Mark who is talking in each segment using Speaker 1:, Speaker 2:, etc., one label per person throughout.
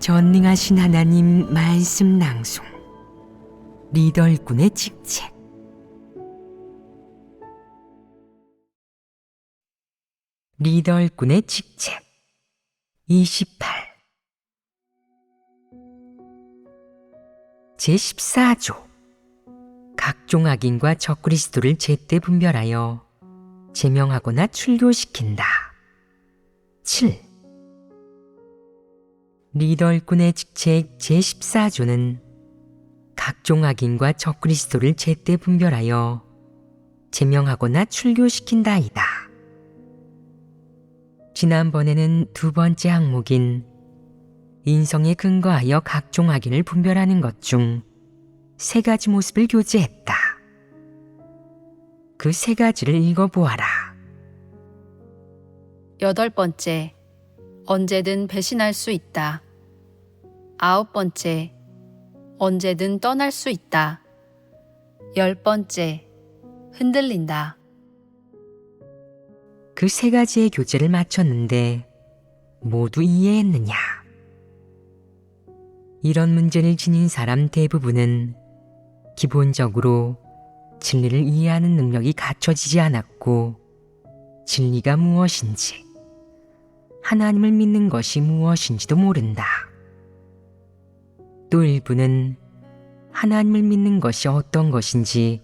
Speaker 1: 전능하신 하나님 말씀 낭송 리더 일꾼의 직책. 리더 일꾼의 직책 28 제14조 각종 악인과 적그리스도를 제때 분별하여 제명하거나 출교시킨다. 7 리더 일꾼의 직책 제14조는 각종 악인과 적그리스도를 제때 분별하여 제명하거나 출교시킨다이다. 지난번에는 두 번째 항목인 인성에 근거하여 각종 악인을 분별하는 것 중 세 가지 모습을 교제했다. 그 세 가지를 읽어보아라.
Speaker 2: 8번째, 언제든 배신할 수 있다. 9번째, 언제든 떠날 수 있다. 10번째, 흔들린다.
Speaker 1: 그 세 가지의 교제를 마쳤는데 모두 이해했느냐? 이런 문제를 지닌 사람 대부분은 기본적으로 진리를 이해하는 능력이 갖춰지지 않았고, 진리가 무엇인지, 하나님을 믿는 것이 무엇인지도 모른다. 또 일부는 하나님을 믿는 것이 어떤 것인지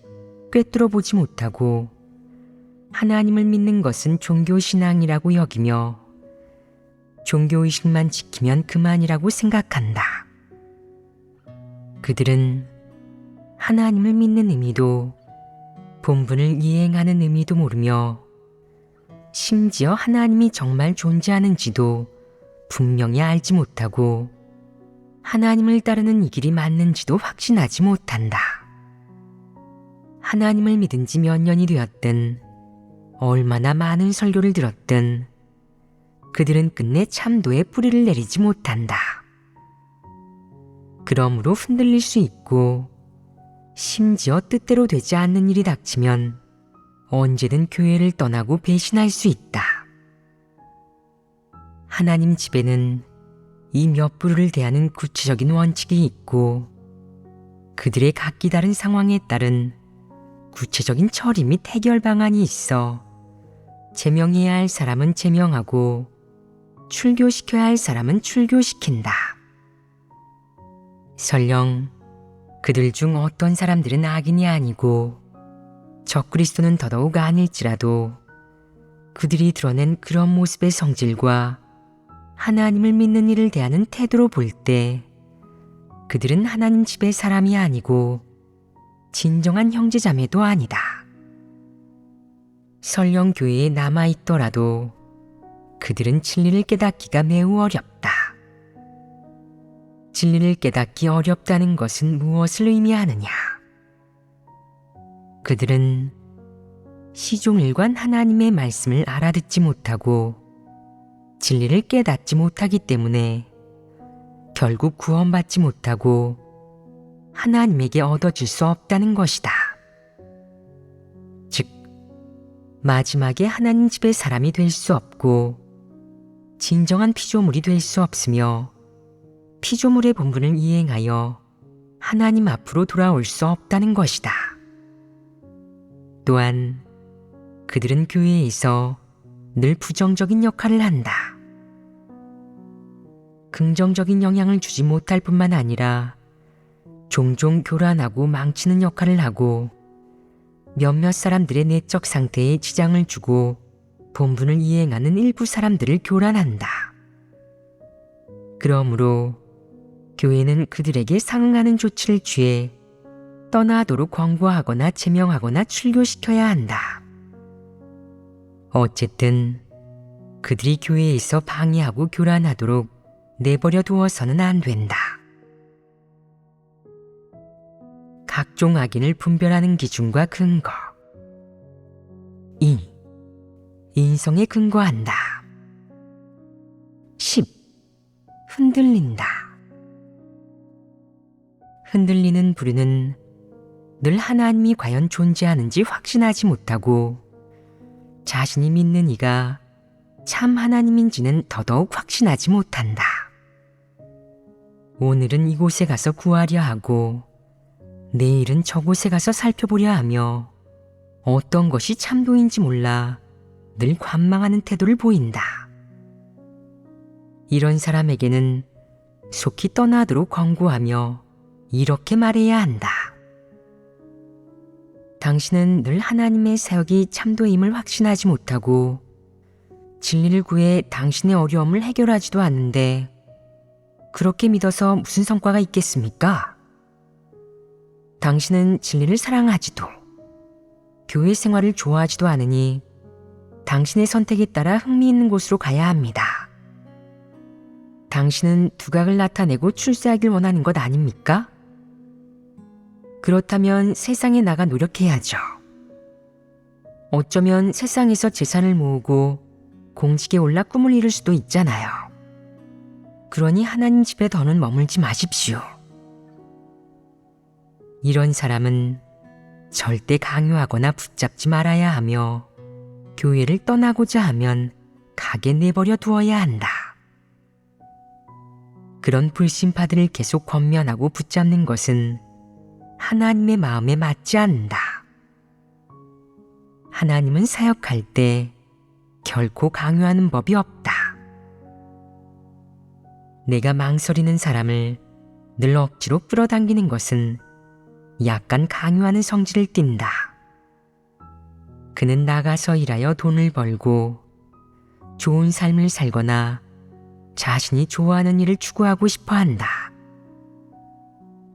Speaker 1: 꿰뚫어 보지 못하고 하나님을 믿는 것은 종교신앙이라고 여기며 종교의식만 지키면 그만이라고 생각한다. 그들은 하나님을 믿는 의미도 본분을 이행하는 의미도 모르며 심지어 하나님이 정말 존재하는지도 분명히 알지 못하고 하나님을 따르는 이 길이 맞는지도 확신하지 못한다. 하나님을 믿은 지 몇 년이 되었든 얼마나 많은 설교를 들었든 그들은 끝내 참도의 뿌리를 내리지 못한다. 그러므로 흔들릴 수 있고 심지어 뜻대로 되지 않는 일이 닥치면 언제든 교회를 떠나고 배신할 수 있다. 하나님 집에는 이 몇 부류를 대하는 구체적인 원칙이 있고 그들의 각기 다른 상황에 따른 구체적인 처리 및 해결 방안이 있어 제명해야 할 사람은 제명하고 출교시켜야 할 사람은 출교시킨다. 설령 그들 중 어떤 사람들은 악인이 아니고 적그리스도는 더더욱 아닐지라도 그들이 드러낸 그런 모습의 성질과 하나님을 믿는 이를 대하는 태도로 볼 때 그들은 하나님 집의 사람이 아니고 진정한 형제자매도 아니다. 설령 교회에 남아있더라도 그들은 진리를 깨닫기가 매우 어렵다. 진리를 깨닫기 어렵다는 것은 무엇을 의미하느냐? 그들은 시종일관 하나님의 말씀을 알아듣지 못하고 진리를 깨닫지 못하기 때문에 결국 구원받지 못하고 하나님에게 얻어질 수 없다는 것이다. 즉, 마지막에 하나님 집의 사람이 될 수 없고 진정한 피조물이 될 수 없으며 피조물의 본분을 이행하여 하나님 앞으로 돌아올 수 없다는 것이다. 또한 그들은 교회에서 늘 부정적인 역할을 한다. 긍정적인 영향을 주지 못할 뿐만 아니라 종종 교란하고 망치는 역할을 하고 몇몇 사람들의 내적 상태에 지장을 주고 본분을 이행하는 일부 사람들을 교란한다. 그러므로 교회는 그들에게 상응하는 조치를 취해 떠나도록 권고하거나 제명하거나 출교시켜야 한다. 어쨌든 그들이 교회에서 방해하고 교란하도록 내버려 두어서는 안 된다. 각종 악인을 분별하는 기준과 근거 2. 인성에 근거한다. 10. 흔들린다. 흔들리는 부류는 늘 하나님이 과연 존재하는지 확신하지 못하고 자신이 믿는 이가 참 하나님인지는 더더욱 확신하지 못한다. 오늘은 이곳에 가서 구하려 하고 내일은 저곳에 가서 살펴보려 하며 어떤 것이 참도인지 몰라 늘 관망하는 태도를 보인다. 이런 사람에게는 속히 떠나도록 권고하며 이렇게 말해야 한다. 당신은 늘 하나님의 사역이 참도임을 확신하지 못하고 진리를 구해 당신의 어려움을 해결하지도 않는데 그렇게 믿어서 무슨 성과가 있겠습니까? 당신은 진리를 사랑하지도 교회 생활을 좋아하지도 않으니 당신의 선택에 따라 흥미있는 곳으로 가야 합니다. 당신은 두각을 나타내고 출세하길 원하는 것 아닙니까? 그렇다면 세상에 나가 노력해야죠. 어쩌면 세상에서 재산을 모으고 공직에 올라 꿈을 이룰 수도 있잖아요. 그러니 하나님 집에 더는 머물지 마십시오. 이런 사람은 절대 강요하거나 붙잡지 말아야 하며 교회를 떠나고자 하면 가게 내버려 두어야 한다. 그런 불신파들을 계속 권면하고 붙잡는 것은 하나님의 마음에 맞지 않는다. 하나님은 사역할 때 결코 강요하는 법이 없다. 내가 망설이는 사람을 늘 억지로 끌어당기는 것은 약간 강요하는 성질을 띈다. 그는 나가서 일하여 돈을 벌고 좋은 삶을 살거나 자신이 좋아하는 일을 추구하고 싶어 한다.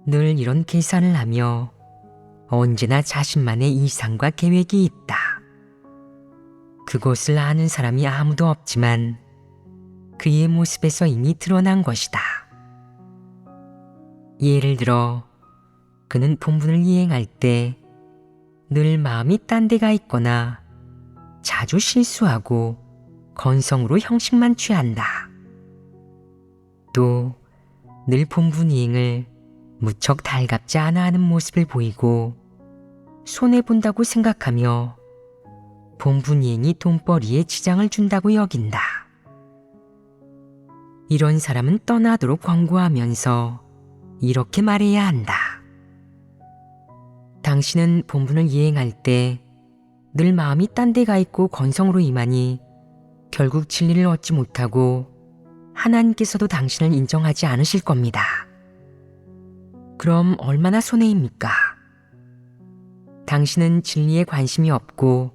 Speaker 1: 늘 이런 계산을 하며 언제나 자신만의 이상과 계획이 있다. 그것을 아는 사람이 아무도 없지만 그의 모습에서 이미 드러난 것이다. 예를 들어 그는 본분을 이행할 때 늘 마음이 딴 데가 있거나 자주 실수하고 건성으로 형식만 취한다. 또 늘 본분 이행을 무척 달갑지 않아 하는 모습을 보이고 손해본다고 생각하며 본분 이행이 돈벌이에 지장을 준다고 여긴다. 이런 사람은 떠나도록 권고하면서 이렇게 말해야 한다. 당신은 본분을 이행할 때 늘 마음이 딴 데 가 있고 건성으로 임하니 결국 진리를 얻지 못하고 하나님께서도 당신을 인정하지 않으실 겁니다. 그럼 얼마나 손해입니까? 당신은 진리에 관심이 없고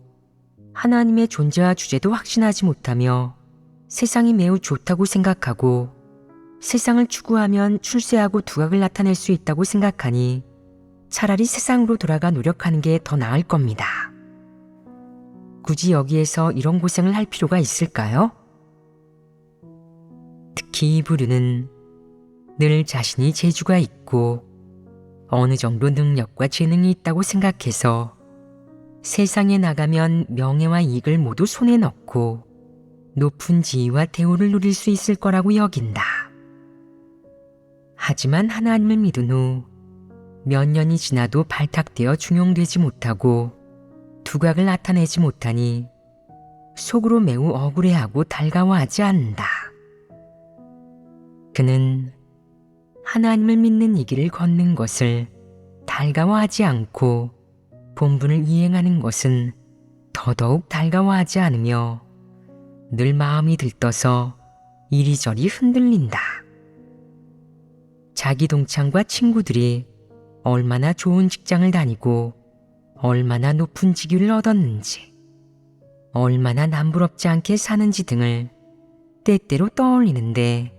Speaker 1: 하나님의 존재와 주제도 확신하지 못하며 세상이 매우 좋다고 생각하고 세상을 추구하면 출세하고 두각을 나타낼 수 있다고 생각하니 차라리 세상으로 돌아가 노력하는 게 더 나을 겁니다. 굳이 여기에서 이런 고생을 할 필요가 있을까요? 특히 이 부류는 늘 자신이 재주가 있고 어느 정도 능력과 재능이 있다고 생각해서 세상에 나가면 명예와 이익을 모두 손에 넣고 높은 지위와 대우를 누릴 수 있을 거라고 여긴다. 하지만 하나님을 믿은 후 몇 년이 지나도 발탁되어 중용되지 못하고 두각을 나타내지 못하니 속으로 매우 억울해하고 달가워하지 않는다. 그는 하나님을 믿는 이 길을 걷는 것을 달가워하지 않고 본분을 이행하는 것은 더더욱 달가워하지 않으며 늘 마음이 들떠서 이리저리 흔들린다. 자기 동창과 친구들이 얼마나 좋은 직장을 다니고 얼마나 높은 직위를 얻었는지, 얼마나 남부럽지 않게 사는지 등을 때때로 떠올리는데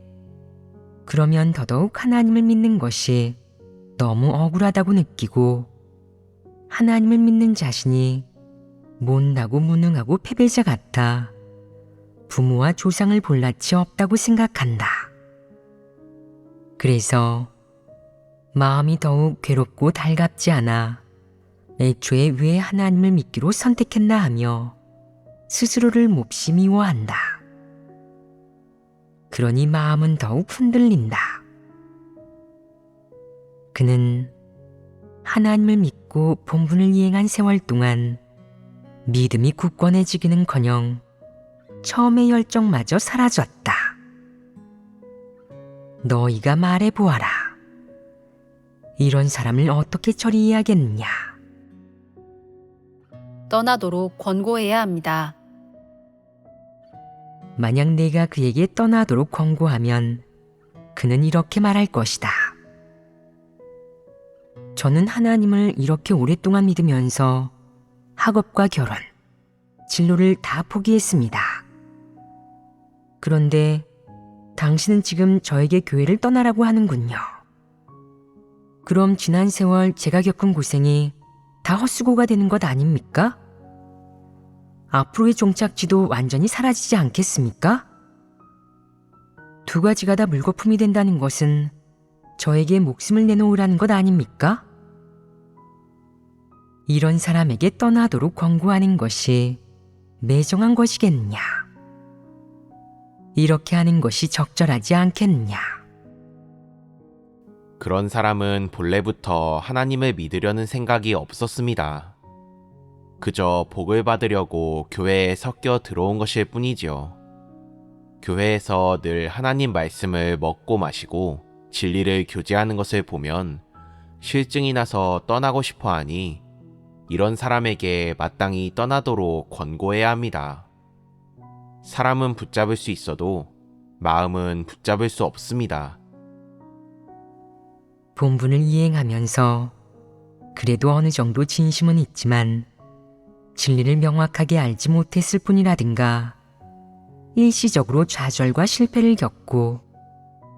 Speaker 1: 그러면 더더욱 하나님을 믿는 것이 너무 억울하다고 느끼고 하나님을 믿는 자신이 못나고 무능하고 패배자 같아 부모와 조상을 볼 낯이 없다고 생각한다. 그래서 마음이 더욱 괴롭고 달갑지 않아 애초에 왜 하나님을 믿기로 선택했나 하며 스스로를 몹시 미워한다. 그러니 마음은 더욱 흔들린다. 그는 하나님을 믿고 본분을 이행한 세월 동안 믿음이 굳건해지기는커녕 처음의 열정마저 사라졌다. 너희가 말해보아라. 이런 사람을 어떻게 처리해야겠느냐?
Speaker 2: 떠나도록 권고해야 합니다.
Speaker 1: 만약 내가 그에게 떠나도록 권고하면 그는 이렇게 말할 것이다. 저는 하나님을 이렇게 오랫동안 믿으면서 학업과 결혼, 진로를 다 포기했습니다. 그런데 당신은 지금 저에게 교회를 떠나라고 하는군요. 그럼 지난 세월 제가 겪은 고생이 다 헛수고가 되는 것 아닙니까? 앞으로의 종착지도 완전히 사라지지 않겠습니까? 두 가지가 다 물거품이 된다는 것은 저에게 목숨을 내놓으라는 것 아닙니까? 이런 사람에게 떠나도록 권고하는 것이 매정한 것이겠느냐? 이렇게 하는 것이 적절하지 않겠느냐?
Speaker 3: 그런 사람은 본래부터 하나님을 믿으려는 생각이 없었습니다. 그저 복을 받으려고 교회에 섞여 들어온 것일 뿐이죠. 교회에서 늘 하나님 말씀을 먹고 마시고 진리를 교제하는 것을 보면 실증이 나서 떠나고 싶어 하니 이런 사람에게 마땅히 떠나도록 권고해야 합니다. 사람은 붙잡을 수 있어도 마음은 붙잡을 수 없습니다.
Speaker 1: 본분을 이행하면서 그래도 어느 정도 진심은 있지만 진리를 명확하게 알지 못했을 뿐이라든가 일시적으로 좌절과 실패를 겪고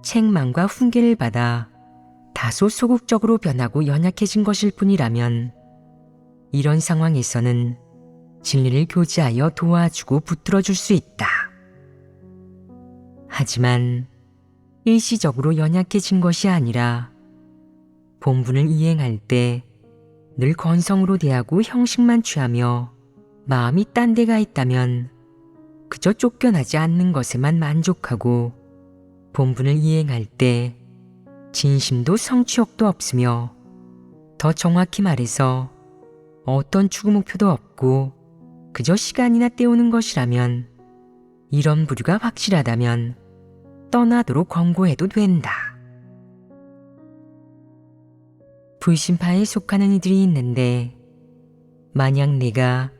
Speaker 1: 책망과 훈계를 받아 다소 소극적으로 변하고 연약해진 것일 뿐이라면 이런 상황에서는 진리를 교제하여 도와주고 붙들어줄 수 있다. 하지만 일시적으로 연약해진 것이 아니라 본분을 이행할 때 늘 건성으로 대하고 형식만 취하며 마음이 딴 데가 있다면 그저 쫓겨나지 않는 것에만 만족하고 본분을 이행할 때 진심도 성취욕도 없으며 더 정확히 말해서 어떤 추구 목표도 없고 그저 시간이나 때우는 것이라면 이런 부류가 확실하다면 떠나도록 권고해도 된다. 불신파에 속하는 이들이 있는데 만약 내가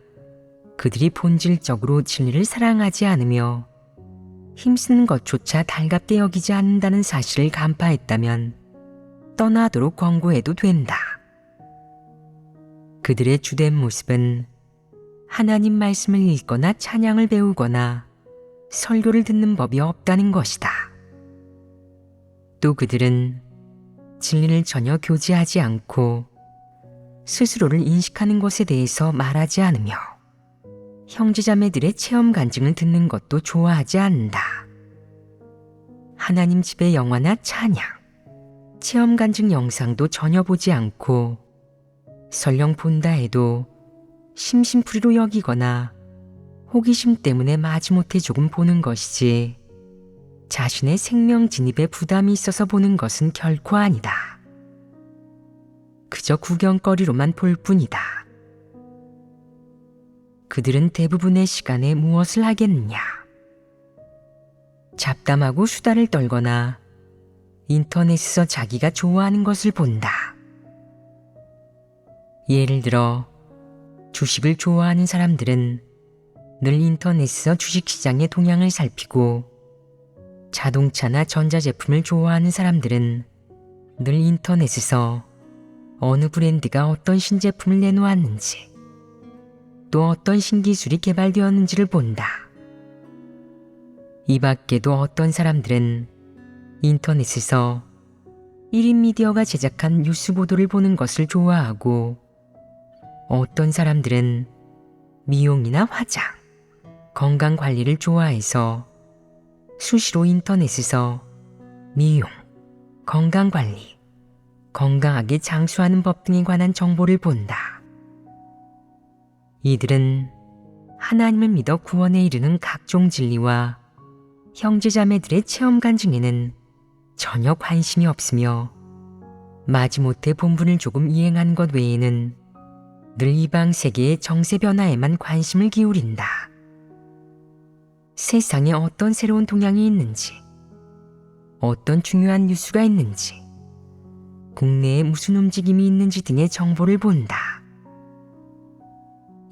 Speaker 1: 그들이 본질적으로 진리를 사랑하지 않으며 힘쓰는 것조차 달갑게 여기지 않는다는 사실을 간파했다면 떠나도록 권고해도 된다. 그들의 주된 모습은 하나님 말씀을 읽거나 찬양을 배우거나 설교를 듣는 법이 없다는 것이다. 또 그들은 진리를 전혀 교제하지 않고 스스로를 인식하는 것에 대해서 말하지 않으며 형제자매들의 체험 간증을 듣는 것도 좋아하지 않는다. 하나님 집의 영화나 찬양, 체험 간증 영상도 전혀 보지 않고 설령 본다 해도 심심풀이로 여기거나 호기심 때문에 마지못해 조금 보는 것이지 자신의 생명 진입에 부담이 있어서 보는 것은 결코 아니다. 그저 구경거리로만 볼 뿐이다. 그들은 대부분의 시간에 무엇을 하겠느냐? 잡담하고 수다를 떨거나 인터넷에서 자기가 좋아하는 것을 본다. 예를 들어 주식을 좋아하는 사람들은 늘 인터넷에서 주식시장의 동향을 살피고 자동차나 전자제품을 좋아하는 사람들은 늘 인터넷에서 어느 브랜드가 어떤 신제품을 내놓았는지 또 어떤 신기술이 개발되었는지를 본다. 이 밖에도 어떤 사람들은 인터넷에서 1인 미디어가 제작한 뉴스 보도를 보는 것을 좋아하고 어떤 사람들은 미용이나 화장, 건강관리를 좋아해서 수시로 인터넷에서 미용, 건강관리, 건강하게 장수하는 법 등에 관한 정보를 본다. 이들은 하나님을 믿어 구원에 이르는 각종 진리와 형제자매들의 체험 간증에는 전혀 관심이 없으며 마지못해 본분을 조금 이행한 것 외에는 늘 이방 세계의 정세 변화에만 관심을 기울인다. 세상에 어떤 새로운 동향이 있는지, 어떤 중요한 뉴스가 있는지, 국내에 무슨 움직임이 있는지 등의 정보를 본다.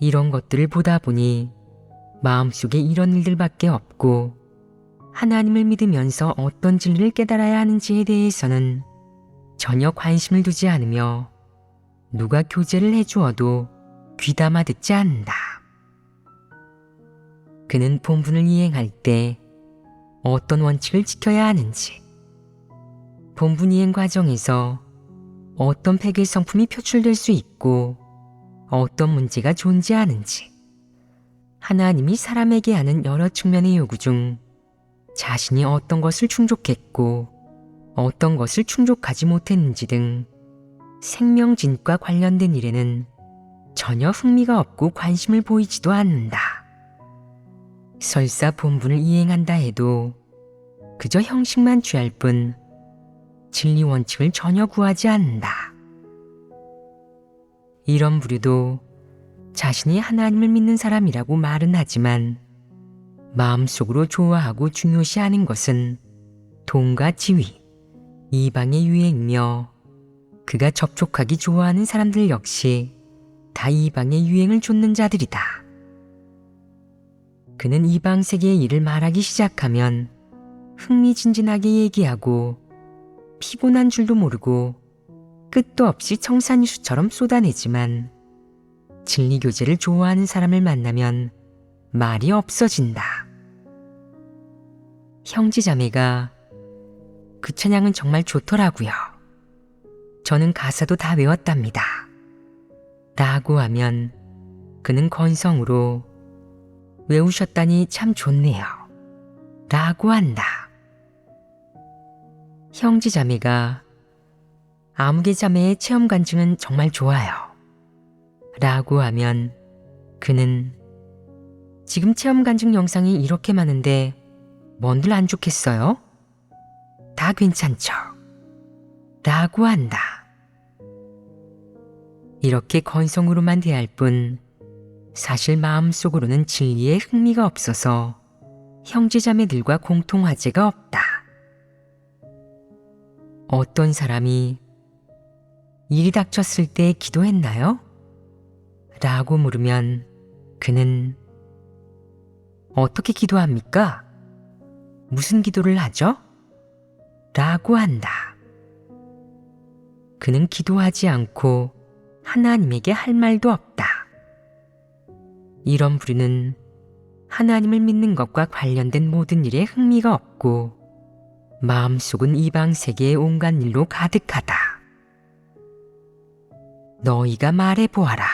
Speaker 1: 이런 것들을 보다 보니 마음속에 이런 일들밖에 없고 하나님을 믿으면서 어떤 진리를 깨달아야 하는지에 대해서는 전혀 관심을 두지 않으며 누가 교제를 해주어도 귀담아 듣지 않는다. 그는 본분을 이행할 때 어떤 원칙을 지켜야 하는지, 본분 이행 과정에서 어떤 폐괴 성품이 표출될 수 있고 어떤 문제가 존재하는지, 하나님이 사람에게 하는 여러 측면의 요구 중 자신이 어떤 것을 충족했고 어떤 것을 충족하지 못했는지 등 생명진과 관련된 일에는 전혀 흥미가 없고 관심을 보이지도 않는다. 설사 본분을 이행한다 해도 그저 형식만 취할 뿐 진리 원칙을 전혀 구하지 않는다. 이런 부류도 자신이 하나님을 믿는 사람이라고 말은 하지만 마음속으로 좋아하고 중요시하는 것은 돈과 지위, 이방의 유행이며 그가 접촉하기 좋아하는 사람들 역시 다 이방의 유행을 좇는 자들이다. 그는 이방 세계의 일을 말하기 시작하면 흥미진진하게 얘기하고 피곤한 줄도 모르고 끝도 없이 청산유수처럼 쏟아내지만 진리교제를 좋아하는 사람을 만나면 말이 없어진다. 형제자매가 그 찬양은 정말 좋더라고요. 저는 가사도 다 외웠답니다. 라고 하면 그는 건성으로 외우셨다니 참 좋네요. 라고 한다. 형제자매가 아무개자매의 체험 간증은 정말 좋아요. 라고 하면 그는 지금 체험 간증 영상이 이렇게 많은데 뭔들 안 좋겠어요? 다 괜찮죠. 라고 한다. 이렇게 건성으로만 대할 뿐 사실 마음속으로는 진리에 흥미가 없어서 형제자매들과 공통화제가 없다. 어떤 사람이 일이 닥쳤을 때 기도했나요? 라고 물으면 그는 어떻게 기도합니까? 무슨 기도를 하죠? 라고 한다. 그는 기도하지 않고 하나님에게 할 말도 없다. 이런 부류는 하나님을 믿는 것과 관련된 모든 일에 흥미가 없고 마음속은 이방 세계의 온갖 일로 가득하다. 너희가 말해보아라.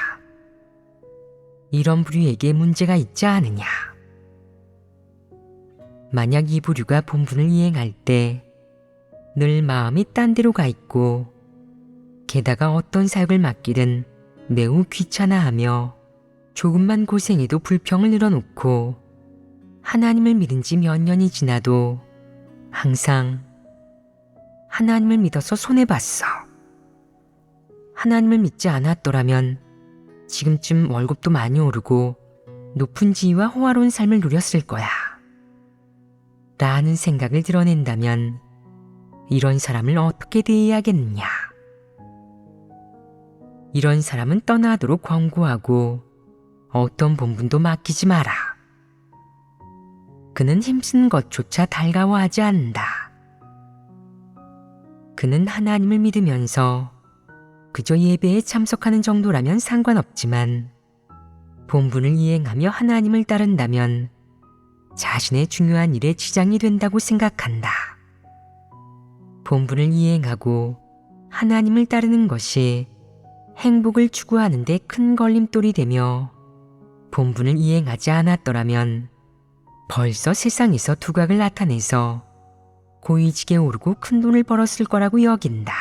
Speaker 1: 이런 부류에게 문제가 있지 않으냐. 만약 이 부류가 본분을 이행할 때 늘 마음이 딴 데로 가 있고 게다가 어떤 사역을 맡기든 매우 귀찮아하며 조금만 고생해도 불평을 늘어놓고 하나님을 믿은 지 몇 년이 지나도 항상 하나님을 믿어서 손해봤어. 하나님을 믿지 않았더라면 지금쯤 월급도 많이 오르고 높은 지위와 호화로운 삶을 누렸을 거야. 라는 생각을 드러낸다면 이런 사람을 어떻게 대해야겠느냐. 이런 사람은 떠나도록 권고하고 어떤 본분도 맡기지 마라. 그는 힘쓰는 것조차 달가워하지 않는다. 그는 하나님을 믿으면서 그저 예배에 참석하는 정도라면 상관없지만 본분을 이행하며 하나님을 따른다면 자신의 중요한 일에 지장이 된다고 생각한다. 본분을 이행하고 하나님을 따르는 것이 행복을 추구하는 데 큰 걸림돌이 되며 본분을 이행하지 않았더라면 벌써 세상에서 두각을 나타내서 고위직에 오르고 큰 돈을 벌었을 거라고 여긴다.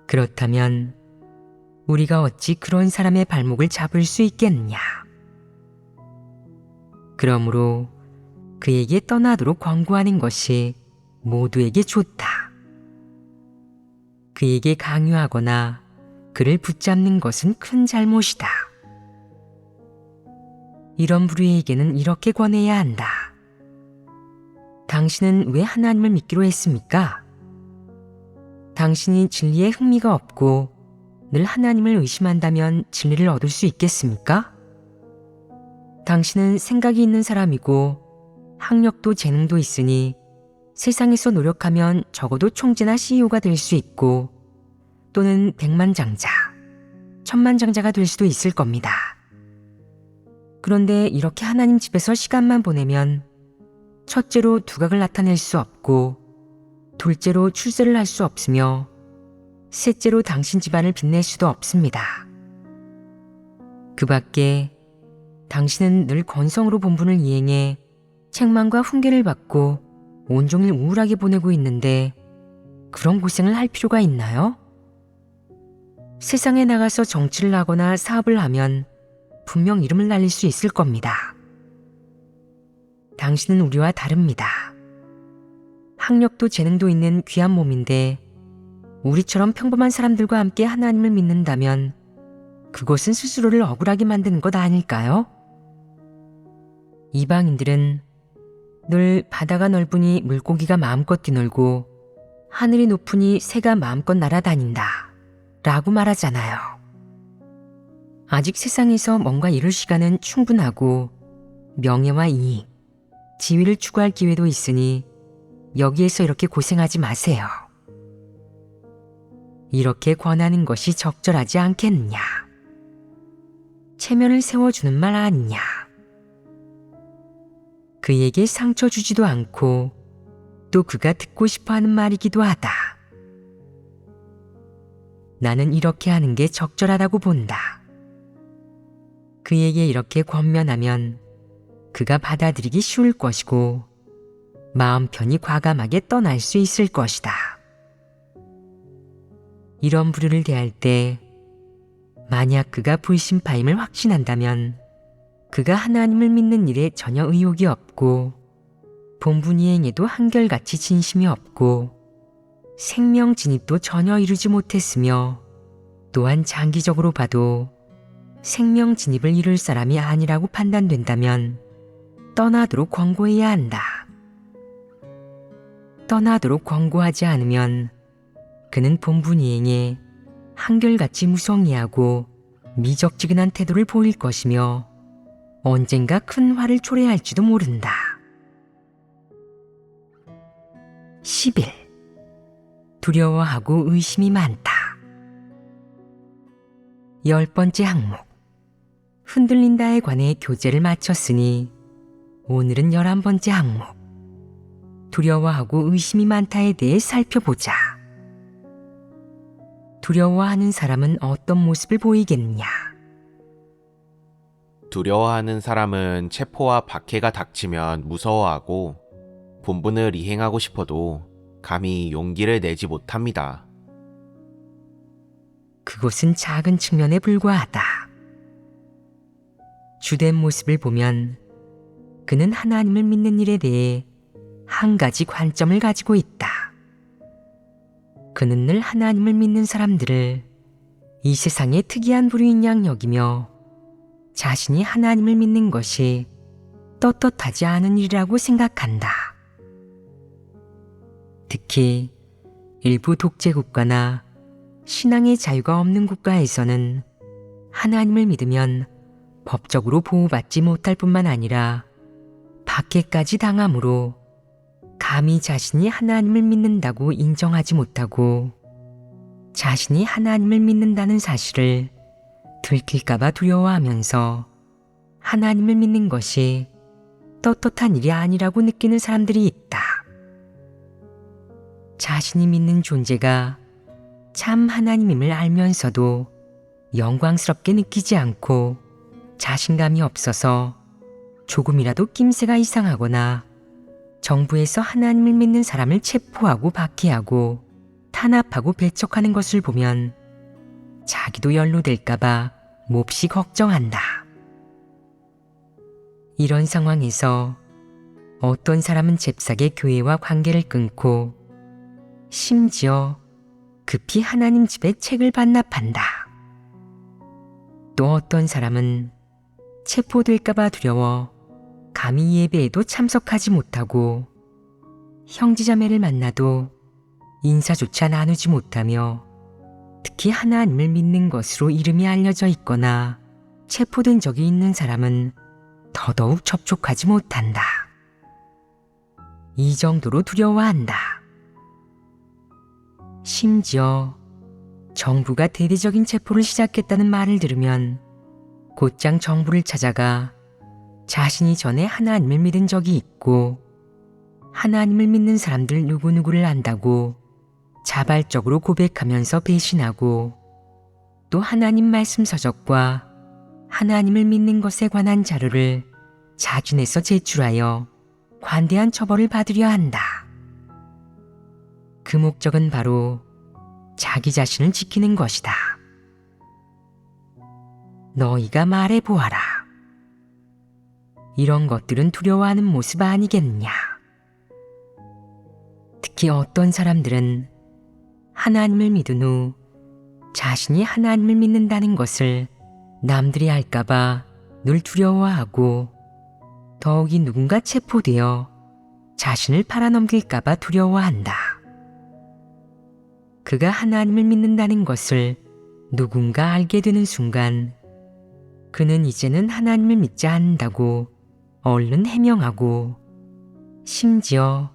Speaker 1: 그렇다면 우리가 어찌 그런 사람의 발목을 잡을 수 있겠느냐. 그러므로 그에게 떠나도록 권고하는 것이 모두에게 좋다. 그에게 강요하거나 그를 붙잡는 것은 큰 잘못이다. 이런 부류에게는 이렇게 권해야 한다. 당신은 왜 하나님을 믿기로 했습니까? 당신이 진리에 흥미가 없고 늘 하나님을 의심한다면 진리를 얻을 수 있겠습니까? 당신은 생각이 있는 사람이고 학력도 재능도 있으니 세상에서 노력하면 적어도 총재나 CEO가 될 수 있고 또는 백만장자, 천만장자가 될 수도 있을 겁니다. 그런데 이렇게 하나님 집에서 시간만 보내면 첫째로 두각을 나타낼 수 없고 둘째로 출세를 할 수 없으며 셋째로 당신 집안을 빛낼 수도 없습니다. 그 밖에 당신은 늘 건성으로 본분을 이행해 책망과 훈계를 받고 온종일 우울하게 보내고 있는데 그런 고생을 할 필요가 있나요? 세상에 나가서 정치를 하거나 사업을 하면 분명 이름을 날릴 수 있을 겁니다. 당신은 우리와 다릅니다. 학력도 재능도 있는 귀한 몸인데 우리처럼 평범한 사람들과 함께 하나님을 믿는다면 그것은 스스로를 억울하게 만드는 것 아닐까요? 이방인들은 늘 바다가 넓으니 물고기가 마음껏 뛰놀고 하늘이 높으니 새가 마음껏 날아다닌다 라고 말하잖아요. 아직 세상에서 뭔가 이룰 시간은 충분하고 명예와 이익, 지위를 추구할 기회도 있으니 여기에서 이렇게 고생하지 마세요. 이렇게 권하는 것이 적절하지 않겠느냐. 체면을 세워주는 말 아니냐. 그에게 상처 주지도 않고 또 그가 듣고 싶어하는 말이기도 하다. 나는 이렇게 하는 게 적절하다고 본다. 그에게 이렇게 권면하면 그가 받아들이기 쉬울 것이고 마음 편히 과감하게 떠날 수 있을 것이다. 이런 부류를 대할 때 만약 그가 불신파임을 확신한다면 그가 하나님을 믿는 일에 전혀 의욕이 없고 본분 이행에도 한결같이 진심이 없고 생명 진입도 전혀 이루지 못했으며 또한 장기적으로 봐도 생명 진입을 이룰 사람이 아니라고 판단된다면 떠나도록 권고해야 한다. 떠나도록 권고하지 않으면 그는 본분 이행에 한결같이 무성의하고 미적지근한 태도를 보일 것이며 언젠가 큰 화를 초래할지도 모른다. 10일. 두려워하고 의심이 많다. 10번째 항목. 흔들린다에 관해 교재를 마쳤으니 오늘은 11번째 항목. 두려워하고 의심이 많다에 대해 살펴보자. 두려워하는 사람은 어떤 모습을 보이겠느냐?
Speaker 3: 두려워하는 사람은 체포와 박해가 닥치면 무서워하고 본분을 이행하고 싶어도 감히 용기를 내지 못합니다.
Speaker 1: 그것은 작은 측면에 불과하다. 주된 모습을 보면 그는 하나님을 믿는 일에 대해 한 가지 관점을 가지고 있다. 그는 늘 하나님을 믿는 사람들을 이 세상의 특이한 부류인 양 여기며 자신이 하나님을 믿는 것이 떳떳하지 않은 일이라고 생각한다. 특히 일부 독재국가나 신앙의 자유가 없는 국가에서는 하나님을 믿으면 법적으로 보호받지 못할 뿐만 아니라 박해까지 당하므로 감히 자신이 하나님을 믿는다고 인정하지 못하고 자신이 하나님을 믿는다는 사실을 들킬까봐 두려워하면서 하나님을 믿는 것이 떳떳한 일이 아니라고 느끼는 사람들이 있다. 자신이 믿는 존재가 참 하나님임을 알면서도 영광스럽게 느끼지 않고 자신감이 없어서 조금이라도 낌새가 이상하거나 정부에서 하나님을 믿는 사람을 체포하고 박해하고 탄압하고 배척하는 것을 보면 자기도 연루될까봐 몹시 걱정한다. 이런 상황에서 어떤 사람은 잽싸게 교회와 관계를 끊고 심지어 급히 하나님 집에 책을 반납한다. 또 어떤 사람은 체포될까봐 두려워 감히 예배에도 참석하지 못하고 형제자매를 만나도 인사조차 나누지 못하며 특히 하나님을 믿는 것으로 이름이 알려져 있거나 체포된 적이 있는 사람은 더더욱 접촉하지 못한다. 이 정도로 두려워한다. 심지어 정부가 대대적인 체포를 시작했다는 말을 들으면 곧장 정부를 찾아가 자신이 전에 하나님을 믿은 적이 있고 하나님을 믿는 사람들 누구누구를 안다고 자발적으로 고백하면서 배신하고 또 하나님 말씀 서적과 하나님을 믿는 것에 관한 자료를 자진해서 제출하여 관대한 처벌을 받으려 한다. 그 목적은 바로 자기 자신을 지키는 것이다. 너희가 말해보아라. 이런 것들은 두려워하는 모습 아니겠느냐. 특히 어떤 사람들은 하나님을 믿은 후 자신이 하나님을 믿는다는 것을 남들이 알까봐 늘 두려워하고 더욱이 누군가 체포되어 자신을 팔아넘길까봐 두려워한다. 그가 하나님을 믿는다는 것을 누군가 알게 되는 순간 그는 이제는 하나님을 믿지 않는다고 얼른 해명하고 심지어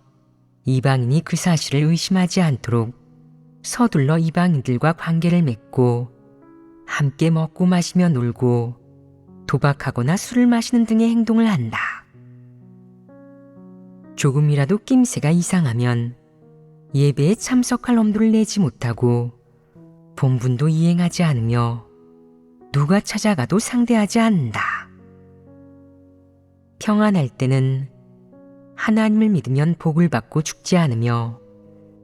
Speaker 1: 이방인이 그 사실을 의심하지 않도록 서둘러 이방인들과 관계를 맺고 함께 먹고 마시며 놀고 도박하거나 술을 마시는 등의 행동을 한다. 조금이라도 낌새가 이상하면 예배에 참석할 엄두를 내지 못하고 본분도 이행하지 않으며 누가 찾아가도 상대하지 않는다. 평안할 때는 하나님을 믿으면 복을 받고 죽지 않으며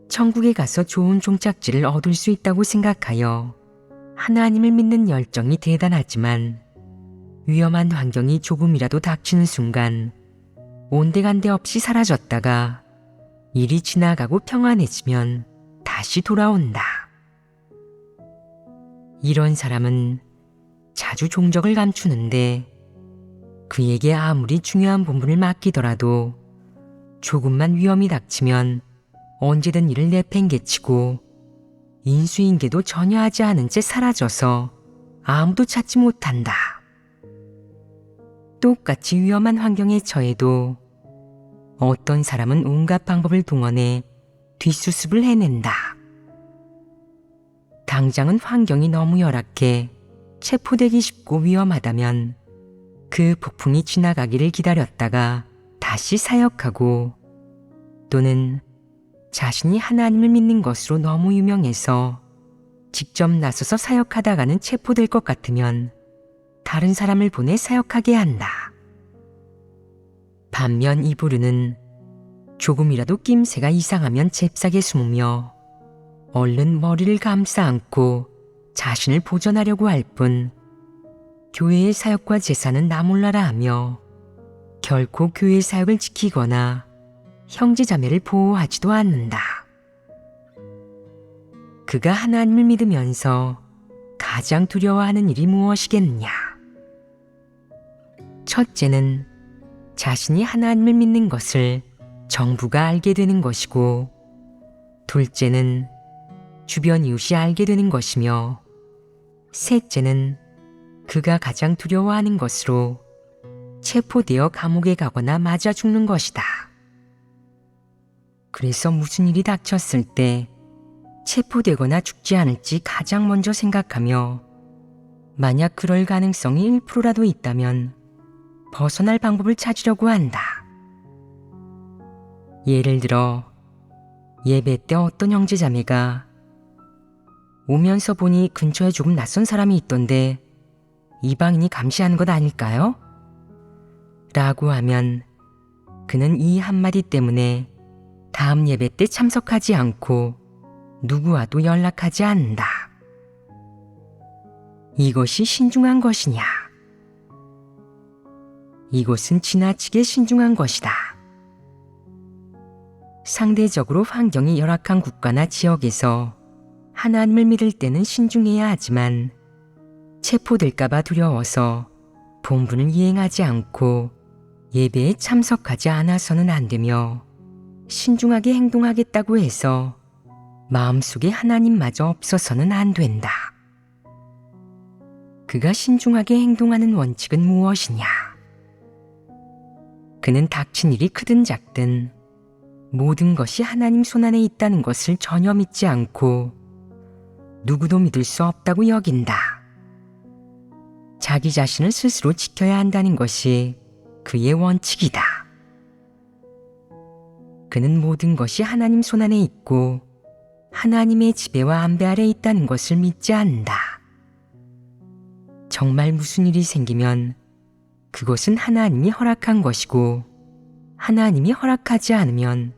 Speaker 1: 천국에 가서 좋은 종착지를 얻을 수 있다고 생각하여 하나님을 믿는 열정이 대단하지만 위험한 환경이 조금이라도 닥치는 순간 온데간데 없이 사라졌다가 일이 지나가고 평안해지면 다시 돌아온다. 이런 사람은 자주 종적을 감추는데 그에게 아무리 중요한 본분을 맡기더라도 조금만 위험이 닥치면 언제든 이를 내팽개치고 인수인계도 전혀 하지 않은 채 사라져서 아무도 찾지 못한다. 똑같이 위험한 환경에 처해도 어떤 사람은 온갖 방법을 동원해 뒷수습을 해낸다. 당장은 환경이 너무 열악해 체포되기 쉽고 위험하다면 그 폭풍이 지나가기를 기다렸다가 다시 사역하고 또는 자신이 하나님을 믿는 것으로 너무 유명해서 직접 나서서 사역하다가는 체포될 것 같으면 다른 사람을 보내 사역하게 한다. 반면 이 부류는 조금이라도 낌새가 이상하면 잽싸게 숨으며 얼른 머리를 감싸 안고 자신을 보전하려고 할 뿐 교회의 사역과 제사는 나 몰라라 하며 결코 교회 사역을 지키거나 형제자매를 보호하지도 않는다. 그가 하나님을 믿으면서 가장 두려워하는 일이 무엇이겠느냐? 첫째는 자신이 하나님을 믿는 것을 정부가 알게 되는 것이고, 둘째는 주변 이웃이 알게 되는 것이며, 셋째는 그가 가장 두려워하는 것으로 체포되어 감옥에 가거나 맞아 죽는 것이다. 그래서 무슨 일이 닥쳤을 때 체포되거나 죽지 않을지 가장 먼저 생각하며, 만약 그럴 가능성이 1%라도 있다면 벗어날 방법을 찾으려고 한다. 예를 들어 예배 때 어떤 형제자매가 오면서 보니 근처에 조금 낯선 사람이 있던데 이방인이 감시하는 것 아닐까요? 라고 하면 그는 이 한마디 때문에 다음 예배 때 참석하지 않고 누구와도 연락하지 않는다. 이것이 신중한 것이냐? 이것은 지나치게 신중한 것이다. 상대적으로 환경이 열악한 국가나 지역에서 하나님을 믿을 때는 신중해야 하지만 체포될까봐 두려워서 본분을 이행하지 않고 예배에 참석하지 않아서는 안 되며, 신중하게 행동하겠다고 해서 마음속에 하나님마저 없어서는 안 된다. 그가 신중하게 행동하는 원칙은 무엇이냐? 그는 닥친 일이 크든 작든 모든 것이 하나님 손안에 있다는 것을 전혀 믿지 않고 누구도 믿을 수 없다고 여긴다. 자기 자신을 스스로 지켜야 한다는 것이 그의 원칙이다. 그는 모든 것이 하나님 손안에 있고 하나님의 지배와 안배 아래 있다는 것을 믿지 않는다. 정말 무슨 일이 생기면 그것은 하나님이 허락한 것이고 하나님이 허락하지 않으면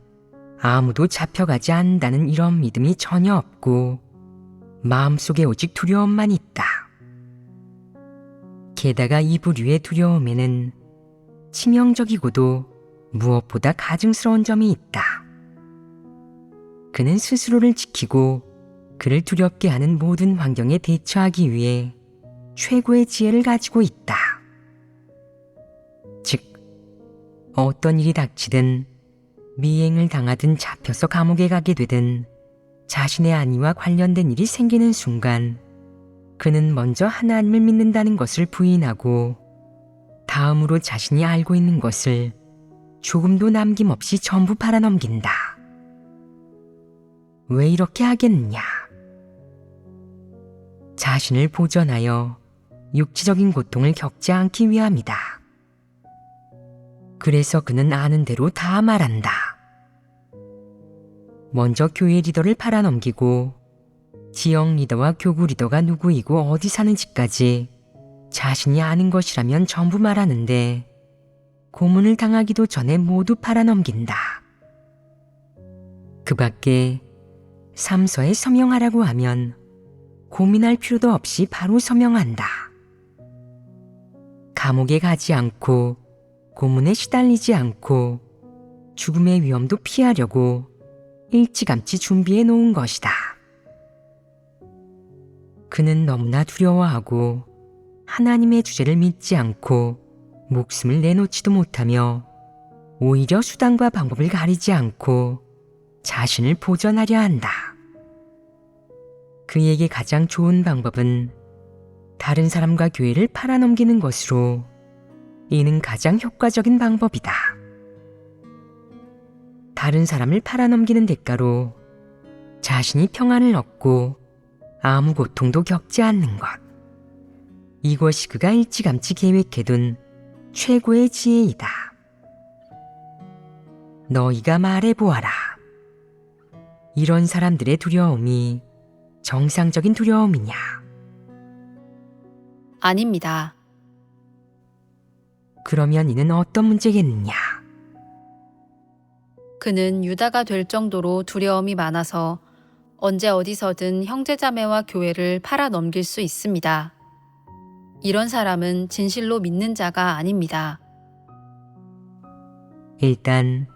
Speaker 1: 아무도 잡혀가지 않는다는 이런 믿음이 전혀 없고 마음속에 오직 두려움만 있다. 게다가 이 부류의 두려움에는 치명적이고도 무엇보다 가증스러운 점이 있다. 그는 스스로를 지키고 그를 두렵게 하는 모든 환경에 대처하기 위해 최고의 지혜를 가지고 있다. 즉, 어떤 일이 닥치든 미행을 당하든 잡혀서 감옥에 가게 되든 자신의 안위와 관련된 일이 생기는 순간 그는 먼저 하나님을 믿는다는 것을 부인하고 다음으로 자신이 알고 있는 것을 조금도 남김없이 전부 팔아넘긴다. 왜 이렇게 하겠느냐? 자신을 보전하여 육체적인 고통을 겪지 않기 위함이다. 그래서 그는 아는 대로 다 말한다. 먼저 교회 리더를 팔아넘기고 지역 리더와 교구 리더가 누구이고 어디 사는지까지 자신이 아는 것이라면 전부 말하는데 고문을 당하기도 전에 모두 팔아넘긴다. 그 밖에 삼서에 서명하라고 하면 고민할 필요도 없이 바로 서명한다. 감옥에 가지 않고 고문에 시달리지 않고 죽음의 위험도 피하려고 일찌감치 준비해 놓은 것이다. 그는 너무나 두려워하고 하나님의 주제를 믿지 않고 목숨을 내놓지도 못하며 오히려 수단과 방법을 가리지 않고 자신을 보전하려 한다. 그에게 가장 좋은 방법은 다른 사람과 교회를 팔아넘기는 것으로 이는 가장 효과적인 방법이다. 다른 사람을 팔아넘기는 대가로 자신이 평안을 얻고 아무 고통도 겪지 않는 것. 이것이 그가 일찌감치 계획해둔 최고의 지혜이다. 너희가 말해보아라. 이런 사람들의 두려움이 정상적인 두려움이냐?
Speaker 2: 아닙니다.
Speaker 1: 그러면 이는 어떤 문제겠느냐?
Speaker 2: 그는 유다가 될 정도로 두려움이 많아서 언제 어디서든 형제자매와 교회를 팔아넘길 수 있습니다. 이런 사람은 진실로 믿는 자가 아닙니다.
Speaker 1: 일단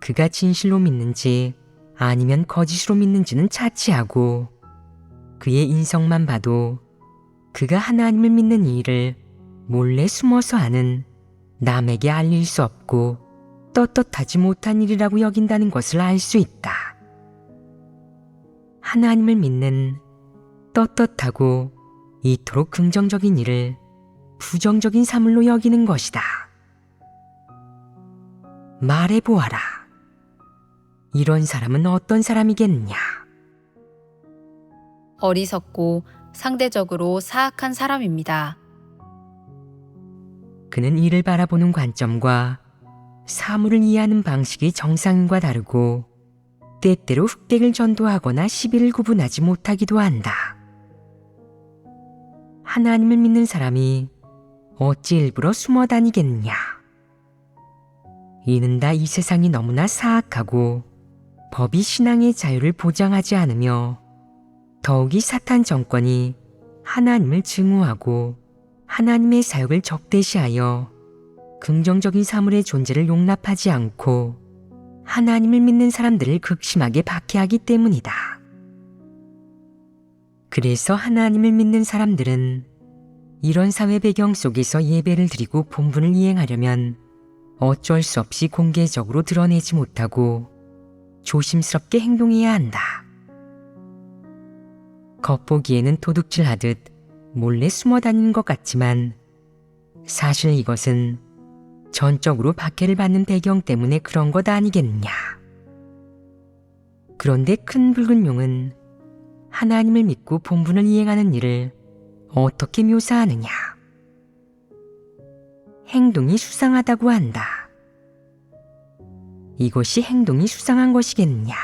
Speaker 1: 그가 진실로 믿는지 아니면 거짓으로 믿는지는 차치하고 그의 인성만 봐도 그가 하나님을 믿는 일을 몰래 숨어서 하는 남에게 알릴 수 없고 떳떳하지 못한 일이라고 여긴다는 것을 알 수 있다. 하나님을 믿는 떳떳하고 이토록 긍정적인 일을 부정적인 사물로 여기는 것이다. 말해보아라. 이런 사람은 어떤 사람이겠느냐?
Speaker 2: 어리석고 상대적으로 사악한 사람입니다.
Speaker 1: 그는 이를 바라보는 관점과 사물을 이해하는 방식이 정상인과 다르고 때때로 흑백을 전도하거나 시비를 구분하지 못하기도 한다. 하나님을 믿는 사람이 어찌 일부러 숨어 다니겠느냐? 이는 다 이 세상이 너무나 사악하고 법이 신앙의 자유를 보장하지 않으며 더욱이 사탄 정권이 하나님을 증오하고 하나님의 사역을 적대시하여 긍정적인 사물의 존재를 용납하지 않고 하나님을 믿는 사람들을 극심하게 박해하기 때문이다. 그래서 하나님을 믿는 사람들은 이런 사회 배경 속에서 예배를 드리고 본분을 이행하려면 어쩔 수 없이 공개적으로 드러내지 못하고 조심스럽게 행동해야 한다. 겉보기에는 도둑질하듯 몰래 숨어 다니는 것 같지만 사실 이것은 전적으로 박해를 받는 배경 때문에 그런 것 아니겠느냐. 그런데 큰 붉은 용은 하나님을 믿고 본분을 이행하는 일을 어떻게 묘사하느냐. 행동이 수상하다고 한다. 이것이 행동이 수상한 것이겠느냐.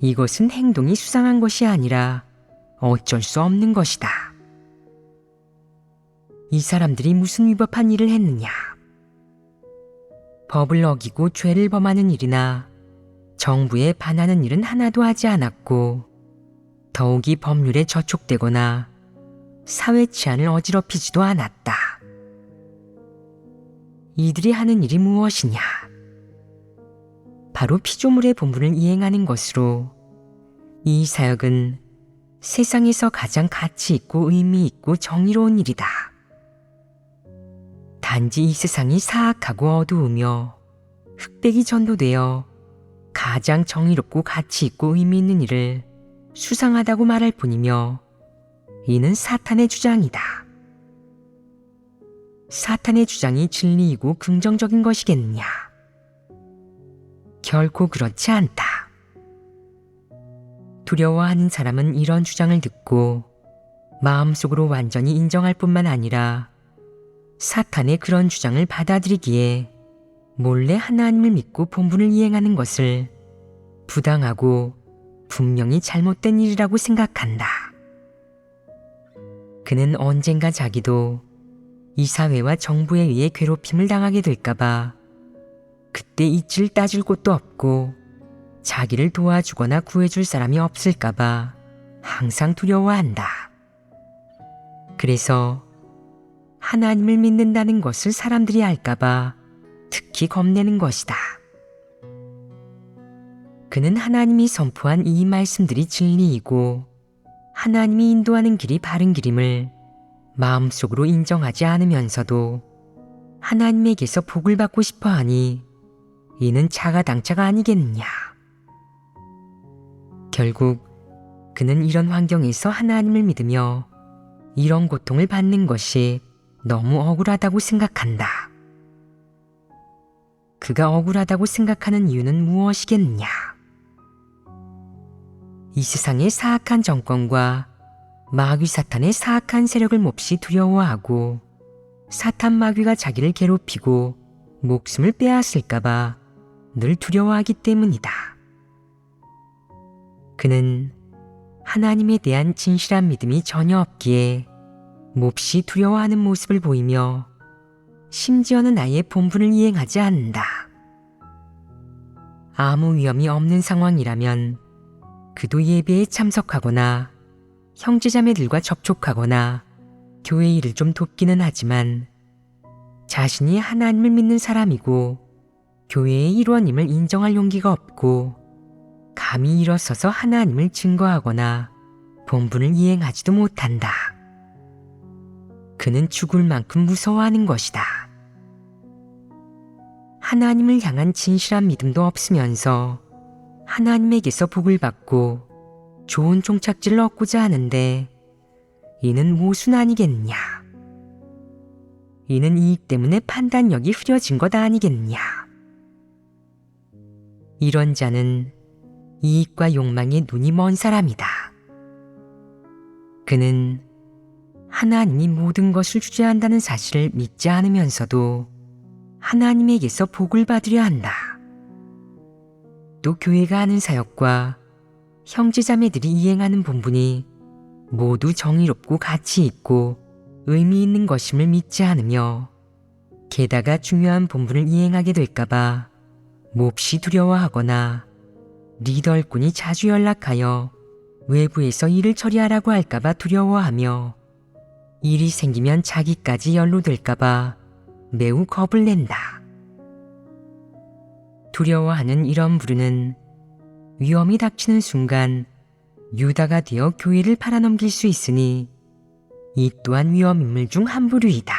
Speaker 1: 이것은 행동이 수상한 것이 아니라 어쩔 수 없는 것이다. 이 사람들이 무슨 위법한 일을 했느냐. 법을 어기고 죄를 범하는 일이나 정부에 반하는 일은 하나도 하지 않았고 더욱이 법률에 저촉되거나 사회 치안을 어지럽히지도 않았다. 이들이 하는 일이 무엇이냐? 바로 피조물의 본분을 이행하는 것으로 이 사역은 세상에서 가장 가치 있고 의미 있고 정의로운 일이다. 단지 이 세상이 사악하고 어두우며 흑백이 전도되어 가장 정의롭고 가치 있고 의미 있는 일을 수상하다고 말할 뿐이며 이는 사탄의 주장이다. 사탄의 주장이 진리이고 긍정적인 것이겠느냐? 결코 그렇지 않다. 두려워하는 사람은 이런 주장을 듣고 마음속으로 완전히 인정할 뿐만 아니라 사탄의 그런 주장을 받아들이기에 몰래 하나님을 믿고 본분을 이행하는 것을 부당하고 분명히 잘못된 일이라고 생각한다. 그는 언젠가 자기도 이 사회와 정부에 의해 괴롭힘을 당하게 될까봐 그때 이치를 따질 곳도 없고 자기를 도와주거나 구해줄 사람이 없을까봐 항상 두려워한다. 그래서 하나님을 믿는다는 것을 사람들이 알까봐 특히 겁내는 것이다. 그는 하나님이 선포한 이 말씀들이 진리이고 하나님이 인도하는 길이 바른 길임을 마음속으로 인정하지 않으면서도 하나님에게서 복을 받고 싶어하니 이는 자가당착가 아니겠느냐. 결국 그는 이런 환경에서 하나님을 믿으며 이런 고통을 받는 것이 너무 억울하다고 생각한다. 그가 억울하다고 생각하는 이유는 무엇이겠느냐? 이 세상의 사악한 정권과 마귀 사탄의 사악한 세력을 몹시 두려워하고 사탄 마귀가 자기를 괴롭히고 목숨을 빼앗을까봐 늘 두려워하기 때문이다. 그는 하나님에 대한 진실한 믿음이 전혀 없기에 몹시 두려워하는 모습을 보이며 심지어는 아예 본분을 이행하지 않는다. 아무 위험이 없는 상황이라면 그도 예배에 참석하거나 형제자매들과 접촉하거나 교회 일을 좀 돕기는 하지만 자신이 하나님을 믿는 사람이고 교회의 일원임을 인정할 용기가 없고 감히 일어서서 하나님을 증거하거나 본분을 이행하지도 못한다. 그는 죽을 만큼 무서워하는 것이다. 하나님을 향한 진실한 믿음도 없으면서 하나님에게서 복을 받고 좋은 종착지를 얻고자 하는데 이는 모순 아니겠느냐. 이는 이익 때문에 판단력이 흐려진 것 아니겠느냐. 이런 자는 이익과 욕망에 눈이 먼 사람이다. 그는 하나님이 모든 것을 주재한다는 사실을 믿지 않으면서도 하나님에게서 복을 받으려 한다. 또 교회가 하는 사역과 형제자매들이 이행하는 본분이 모두 정의롭고 가치 있고 의미 있는 것임을 믿지 않으며 게다가 중요한 본분을 이행하게 될까봐 몹시 두려워하거나 리더 일꾼이 자주 연락하여 외부에서 일을 처리하라고 할까봐 두려워하며 일이 생기면 자기까지 연루될까봐 매우 겁을 낸다. 두려워하는 이런 부류는 위험이 닥치는 순간 유다가 되어 교회를 팔아넘길 수 있으니 이 또한 위험 인물 중 한 부류이다.